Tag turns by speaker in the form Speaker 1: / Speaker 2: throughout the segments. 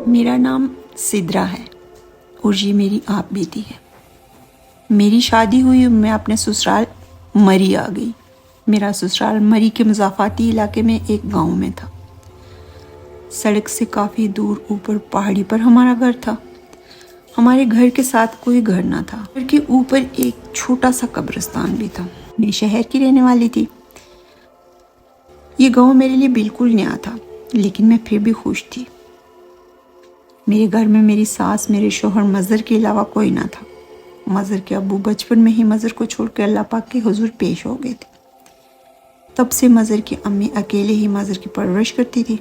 Speaker 1: میرا نام سدرا ہے اور یہ میری آپ بیٹی ہے۔ میری شادی ہوئی، میں اپنے سسرال مری آ گئی۔ میرا سسرال مری کے مضافاتی علاقے میں ایک گاؤں میں تھا۔ سڑک سے کافی دور اوپر پہاڑی پر ہمارا گھر تھا۔ ہمارے گھر کے ساتھ کوئی گھر نہ تھا، گھر کے اوپر ایک چھوٹا سا قبرستان بھی تھا۔ میں شہر کی رہنے والی تھی۔ یہ گاؤں میرے لیے بالکل نیا تھا، لیکن میں پھر بھی خوش تھی۔ میرے گھر میں میری ساس، میرے شوہر، مظہر کے علاوہ کوئی نہ تھا۔ مظہر کے ابو بچپن میں ہی مظہر کو چھوڑ کے اللہ پاک کے حضور پیش ہو گئے تھے۔ تب سے مظہر کی امی اکیلے ہی مظہر کی پرورش کرتی تھی۔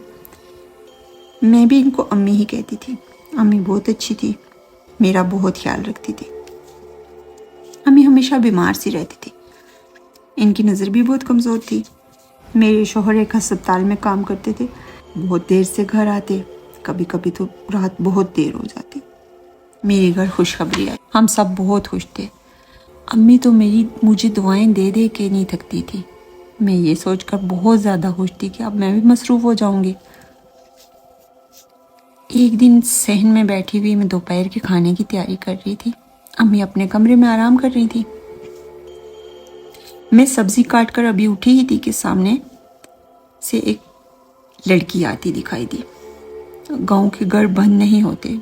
Speaker 1: میں بھی ان کو امی ہی کہتی تھی۔ امی بہت اچھی تھی، میرا بہت خیال رکھتی تھی۔ امی ہمیشہ بیمار سی رہتی تھی، ان کی نظر بھی بہت کمزور تھی۔ میرے شوہر ایک ہسپتال میں کام کرتے تھے، بہت دیر سے گھر آتے، کبھی کبھی تو رات بہت دیر ہو جاتی۔ میرے گھر خوشخبری آئی، ہم سب بہت خوش تھے۔ امی تو مجھے دعائیں دے دے کے نہیں تھکتی تھی۔ میں یہ سوچ کر بہت زیادہ خوش تھی کہ اب میں بھی مصروف ہو جاؤں گی۔ ایک دن صحن میں بیٹھی ہوئی میں دوپہر کے کھانے کی تیاری کر رہی تھی۔ امی اپنے کمرے میں آرام کر رہی تھی۔ میں سبزی کاٹ کر ابھی اٹھی ہی تھی کہ سامنے سے ایک لڑکی آتی دکھائی دی۔ گاؤں کے گھر بند نہیں ہوتے،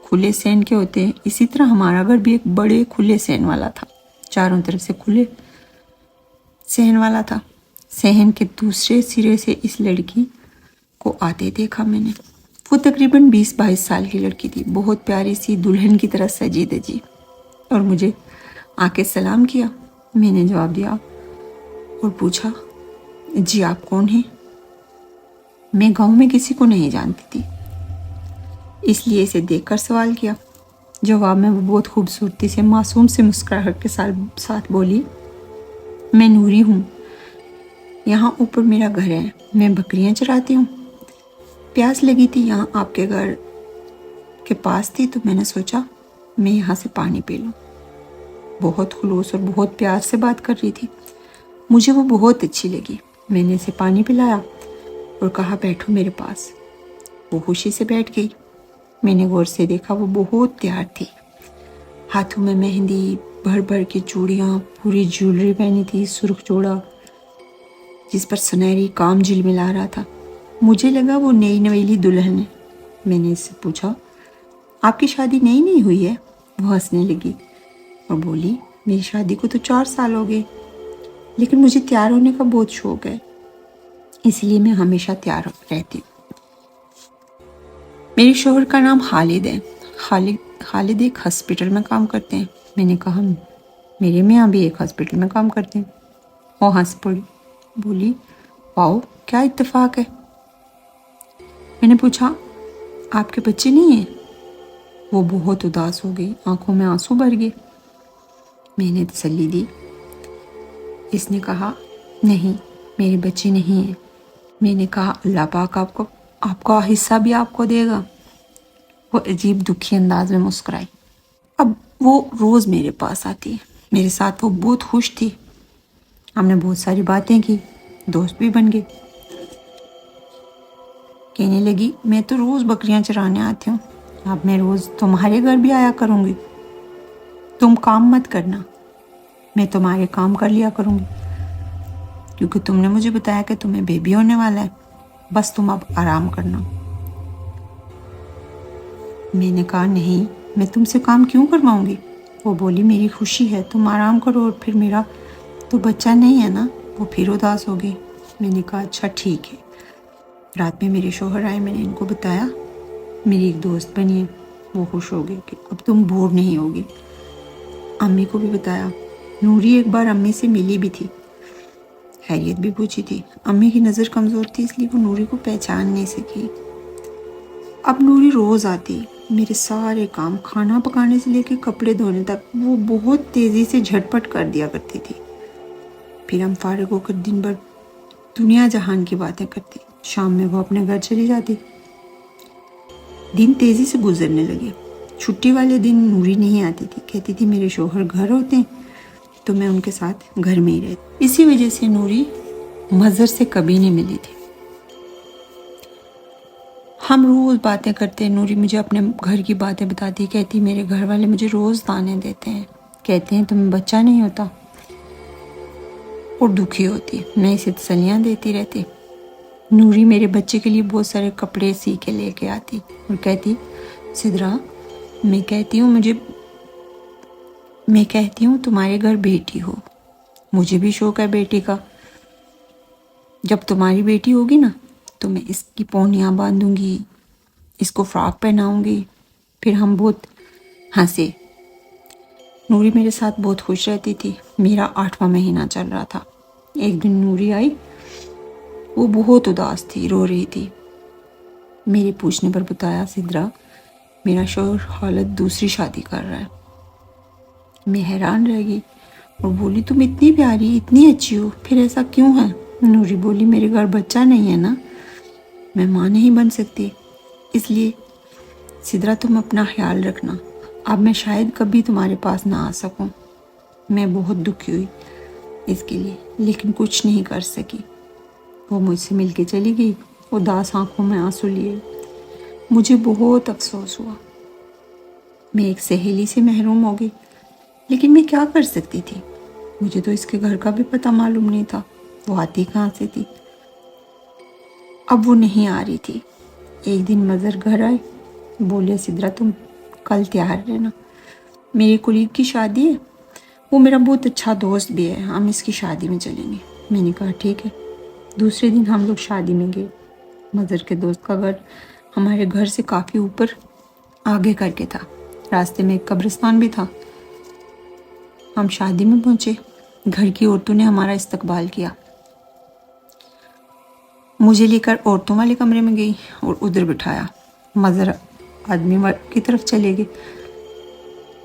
Speaker 1: کھلے سین کے ہوتے ہیں، اسی طرح ہمارا گھر بھی ایک بڑے کھلے سین والا تھا، چاروں طرف سے کھلے سین والا تھا۔ صحن کے دوسرے سرے سے اس لڑکی کو آتے دیکھا میں نے۔ وہ تقریباً 20-22 سال کی لڑکی تھی، بہت پیاری سی دلہن کی طرح سجی دجی، اور مجھے آ کے سلام کیا۔ میں نے جواب دیا اور پوچھا، جی آپ کون ہیں؟ میں گاؤں میں کسی کو نہیں جانتی تھی، اس لیے اسے دیکھ کر سوال کیا۔ جواب میں وہ بہت خوبصورتی سے معصوم سے مسکراہٹ کے ساتھ بولی، میں نوری ہوں، یہاں اوپر میرا گھر ہے، میں بکریاں چراتی ہوں۔ پیاس لگی تھی، یہاں آپ کے گھر کے پاس تھی تو میں نے سوچا میں یہاں سے پانی پی لوں۔ بہت خلوص اور بہت پیار سے بات کر رہی تھی، مجھے وہ بہت اچھی لگی۔ میں نے اسے پانی پلایا اور کہا بیٹھو میرے پاس۔ وہ خوشی سے بیٹھ گئی۔ میں نے غور سے دیکھا، وہ بہت تیار تھی، ہاتھوں میں مہندی، بھر بھر کی چوڑیاں، پوری جیولری پہنی تھی، سرخ جوڑا جس پر سنہری کام جھلملا رہا تھا۔ مجھے لگا وہ نئی نویلی دلہن ہے۔ میں نے اس سے پوچھا، آپ کی شادی نئی ہوئی ہے؟ وہ ہنسنے لگی اور بولی، میری شادی کو تو 4 سال ہو گئے، لیکن مجھے تیار ہونے کا بہت شوق ہے، اس لیے میں ہمیشہ تیار رہتی ہوں۔ میرے شوہر کا نام خالد ہے۔ خالد ایک ہسپتال میں کام کرتے ہیں۔ میں نے کہا، میرے میاں بھی ایک ہسپتال میں کام کرتے ہیں۔ وہ ہنس پڑی، بولی، واؤ کیا اتفاق ہے۔ میں نے پوچھا، آپ کے بچے نہیں ہیں؟ وہ بہت اداس ہو گئی، آنکھوں میں آنسو بھر گئے۔ میں نے تسلی دی۔ اس نے کہا، نہیں میرے بچے نہیں ہیں۔ میں نے کہا، اللہ پاک آپ کا حصہ بھی آپ کو دے گا۔ وہ عجیب دکھی انداز میں مسکرائی۔ اب وہ روز میرے پاس آتی ہے، میرے ساتھ وہ بہت خوش تھی۔ ہم نے بہت ساری باتیں کی، دوست بھی بن گئے۔ کہنے لگی، میں تو روز بکریاں چرانے آتی ہوں، اب میں روز تمہارے گھر بھی آیا کروں گی، تم کام مت کرنا، میں تمہارے کام کر لیا کروں گی، کیونکہ تم نے مجھے بتایا کہ تمہیں بیبی ہونے والا ہے، بس تم اب آرام کرنا۔ میں نے کہا، نہیں میں تم سے کام کیوں کرواؤں گی؟ وہ بولی، میری خوشی ہے، تم آرام کرو، اور پھر میرا تو بچہ نہیں ہے نا۔ وہ پھر اداس ہو گئی۔ میں نے کہا، اچھا ٹھیک ہے۔ رات میں میرے شوہر آئے، میں نے ان کو بتایا میری ایک دوست بنی ہے۔ وہ خوش ہو گئے کہ اب تم بور نہیں ہوگی۔ امی کو بھی بتایا۔ نوری ایک بار امی سے ملی بھی تھی، خیریت بھی پوچھی تھی۔ امی کی نظر کمزور تھی، اس لیے وہ نوری کو پہچان نہیں سکی۔ اب نوری روز آتی، میرے سارے کام کھانا پکانے سے لے کے کپڑے دھونے تک وہ بہت تیزی سے جھٹپٹ کر دیا کرتی تھی۔ پھر ہم فارغ ہو کر دن بھر دنیا جہان کی باتیں کرتے، شام میں وہ اپنے گھر چلی جاتی۔ دن تیزی سے گزرنے لگے۔ چھٹی والے دن نوری نہیں آتی تھی، کہتی تھی میرے شوہر گھر ہوتے ہیں تو میں ان کے ساتھ گھر میں ہی رہتی۔ اسی وجہ سے نوری مظہر سے کبھی نہیں ملی تھی۔ ہم روز باتیں کرتے. نوری مجھے اپنے گھر کی باتیں بتاتی، کہتی میرے گھر والے مجھے روز تانے دیتے ہیں، کہتے ہیں تمہیں بچہ نہیں ہوتا، اور دکھی ہوتی. میں اسے تسلیاں دیتی رہتی. نوری میرے بچے کے لیے بہت سارے کپڑے سی کے لے کے آتی اور کہتی سدرا، میں کہتی ہوں تمہارے گھر بیٹی ہو، مجھے بھی شوق ہے بیٹی کا. جب تمہاری بیٹی ہوگی نا تو میں اس کی پونیاں باندھوں گی، اس کو فراک پہناؤں گی. پھر ہم بہت ہنسے. نوری میرے ساتھ بہت خوش رہتی تھی. میرا 8واں مہینہ چل رہا تھا. ایک دن نوری آئی، وہ بہت اداس تھی، رو رہی تھی. میرے پوچھنے پر بتایا سدرا میرا شوہر خالد دوسری شادی کر رہا ہے. میں حیران رہ گئی اور بولی تم اتنی پیاری اتنی اچھی ہو، پھر ایسا کیوں ہے؟ نوری بولی میرے گھر بچہ نہیں ہے نا، میں ماں نہیں بن سکتی، اس لیے سدرا تم اپنا خیال رکھنا، اب میں شاید کبھی تمہارے پاس نہ آ سکوں. میں بہت دکھی ہوئی اس کے لیے، لیکن کچھ نہیں کر سکی. وہ مجھ سے مل کے چلی گئی، اداس آنکھوں میں آنسو لیے. مجھے بہت افسوس ہوا. میں ایک سہیلی سے محروم ہو گئی، لیکن میں کیا کر سکتی تھی؟ مجھے تو اس کے گھر کا بھی پتہ معلوم نہیں تھا، وہ آتی کہاں سے تھی. اب وہ نہیں آ رہی تھی. ایک دن مظہر گھر آئے، بولے سدرا تم کل تیار رہنا، میری کولیگ کی شادی ہے، وہ میرا بہت اچھا دوست بھی ہے، ہم اس کی شادی میں چلیں گے. میں نے کہا ٹھیک ہے. دوسرے دن ہم لوگ شادی میں گئے. مظہر کے دوست کا گھر ہمارے گھر سے کافی اوپر آگے کر کے تھا. راستے میں ایک قبرستان بھی تھا. ہم شادی میں پہنچے. گھر کی عورتوں نے ہمارا استقبال کیا. مجھے لے کر عورتوں والے کمرے میں گئی اور ادھر بٹھایا. مظہر آدمی کی طرف چلے گئے.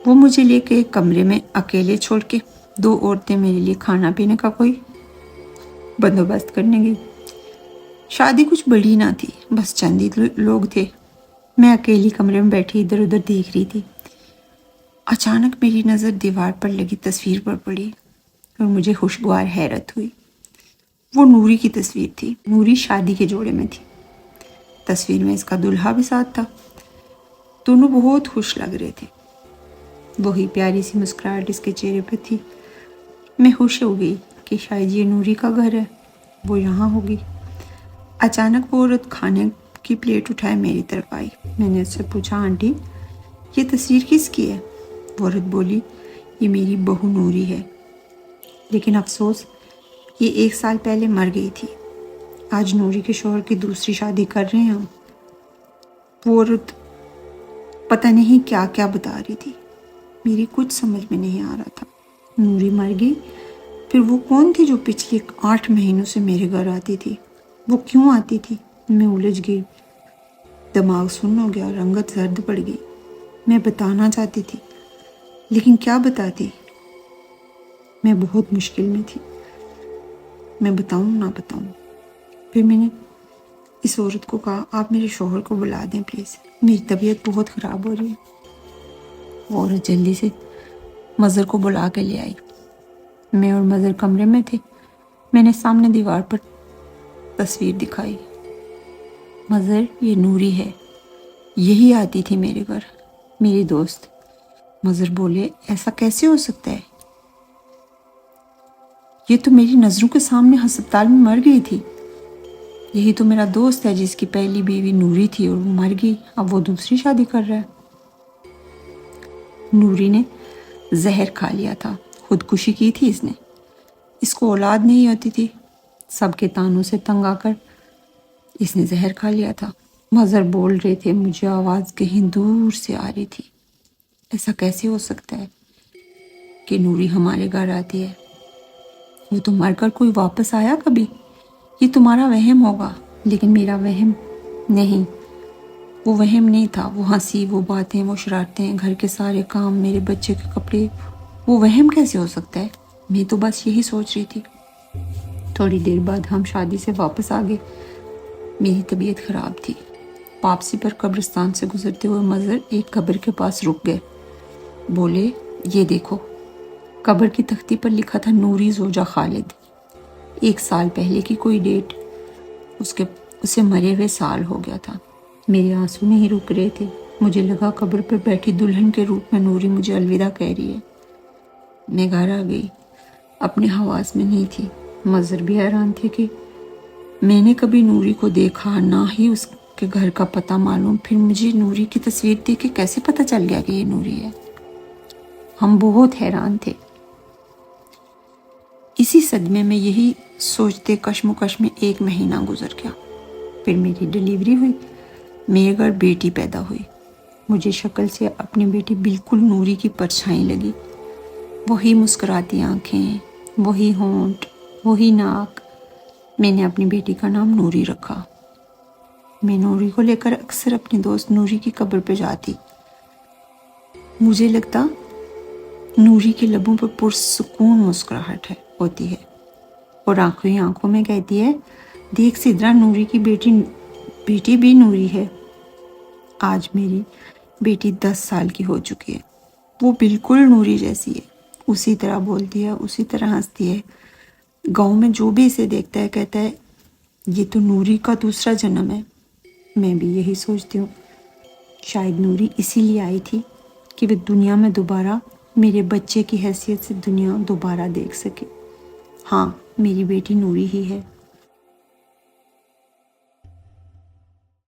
Speaker 1: وہ مجھے لے کے ایک کمرے میں اکیلے چھوڑ کے 2 عورتیں میرے لیے کھانا پینے کا کوئی بندوبست کرنے گئی. شادی کچھ بڑی نہ تھی، بس چند ہی لوگ تھے. میں اکیلی کمرے میں بیٹھی ادھر ادھر دیکھ رہی تھی. اچانک میری نظر دیوار پر لگی تصویر پر پڑی اور مجھے خوشگوار حیرت ہوئی. وہ نوری کی تصویر تھی. نوری شادی کے جوڑے میں تھی. تصویر میں اس کا دلہا بھی ساتھ تھا. دونوں بہت خوش لگ رہے تھے. وہی پیاری سی مسکراہٹ اس کے چہرے پہ تھی. میں خوش ہو گئی کہ شاید یہ نوری کا گھر ہے، وہ یہاں ہوگی. اچانک وہ عورت کھانے کی پلیٹ اٹھائے میری طرف آئی. میں نے اس سے پوچھا آنٹی یہ تصویر کس کی ہے؟ وہ عورت بولی یہ میری بہو نوری ہے، لیکن افسوس یہ 1 سال پہلے مر گئی تھی. آج نوری کے شوہر کی دوسری شادی کر رہے ہیں ہم. وہ عورت پتہ نہیں کیا کیا بتا رہی تھی. میری کچھ سمجھ میں نہیں آ رہا تھا. نوری مر گئی، پھر وہ کون تھی جو پچھلے 8 مہینوں سے میرے گھر آتی تھی؟ وہ کیوں آتی تھی؟ میں الجھ گئی. دماغ سن ہو گیا، رنگت زرد پڑ گئی. میں بتانا چاہتی تھی لیکن کیا بتاتی؟ میں بہت مشکل میں تھی. میں بتاؤں نہ بتاؤں؟ پھر میں نے اس عورت کو کہا آپ میرے شوہر کو بلا دیں پلیز، میری طبیعت بہت خراب ہو رہی ہے. وہ عورت جلدی سے مظہر کو بلا کے لے آئی. میں اور مظہر کمرے میں تھے. میں نے سامنے دیوار پر تصویر دکھائی. مظہر یہ نوری ہے، یہی آتی تھی میرے گھر، میری دوست. مظہر بولے ایسا کیسے ہو سکتا ہے؟ یہ تو میری نظروں کے سامنے ہسپتال میں مر گئی تھی. یہی تو میرا دوست ہے جس کی پہلی بیوی نوری تھی اور وہ مر گئی، اب وہ دوسری شادی کر رہا ہے. نوری نے زہر کھا لیا تھا، خودکشی کی تھی اس نے. اس کو اولاد نہیں ہوتی تھی. سب کے تانوں سے تنگ آ کر اس نے زہر کھا لیا تھا. مظہر بول رہے تھے، مجھے آواز کہیں دور سے آ رہی تھی. ایسا کیسے ہو سکتا ہے کہ نوری ہمارے گھر آتی ہے؟ وہ تو مر کر کوئی واپس آیا کبھی؟ یہ تمہارا وہم ہوگا. لیکن میرا وہم نہیں، وہ وہم نہیں تھا. وہ ہنسی، وہ باتیں، وہ شرارتیں، گھر کے سارے کام، میرے بچے کے کپڑے، وہ وہم کیسے ہو سکتا ہے؟ میں تو بس یہی سوچ رہی تھی. تھوڑی دیر بعد ہم شادی سے واپس آ گئے. میری طبیعت خراب تھی. واپسی پر قبرستان سے گزرتے ہوئے مظہر ایک قبر کے پاس رک گئے. بولے یہ دیکھو. قبر کی تختی پر لکھا تھا نوری زوجہ خالد. 1 سال پہلے کی کوئی ڈیٹ. اسے مرے ہوئے سال ہو گیا تھا. میرے آنسو نہیں رک رہے تھے. مجھے لگا قبر پر بیٹھی دلہن کے روپ میں نوری مجھے الوداع کہہ رہی ہے. میں گھر آ گئی. اپنے حواس میں نہیں تھی. مظہر بھی حیران تھے کہ میں نے کبھی نوری کو دیکھا، نہ ہی اس کے گھر کا پتہ معلوم. پھر مجھے نوری کی تصویر دیکھ کے کیسے پتہ چل گیا کہ یہ نوری ہے؟ ہم بہت حیران تھے. اسی صدمے میں یہی سوچتے کشمکش میں 1 مہینہ گزر گیا. پھر میری ڈیلیوری ہوئی. میرے گھر بیٹی پیدا ہوئی. مجھے شکل سے اپنی بیٹی بالکل نوری کی پرچھائی لگی. وہی مسکراتی آنکھیں، وہی ہونٹ، وہی ناک. میں نے اپنی بیٹی کا نام نوری رکھا. میں نوری کو لے کر اکثر اپنی دوست نوری کی قبر پہ جاتی. مجھے لگتا نوری کے لبوں پر پرسکون مسکراہٹ ہوتی ہے اور آنکھوں ہی آنکھوں میں کہتی ہے، دیکھ سدرا، نوری کی بیٹی بھی نوری ہے. آج میری بیٹی 10 سال کی ہو چکی ہے. وہ بالکل نوری جیسی ہے. اسی طرح بولتی ہے، اسی طرح ہنستی ہے. گاؤں میں جو بھی اسے دیکھتا ہے کہتا ہے یہ تو نوری کا دوسرا جنم ہے. میں بھی یہی سوچتی ہوں. شاید نوری اسی لیے آئی تھی کہ وہ دنیا میں دوبارہ میرے بچے کی حیثیت سے دنیا دوبارہ دیکھ سکے. ہاں، میری بیٹی نوری ہی ہے.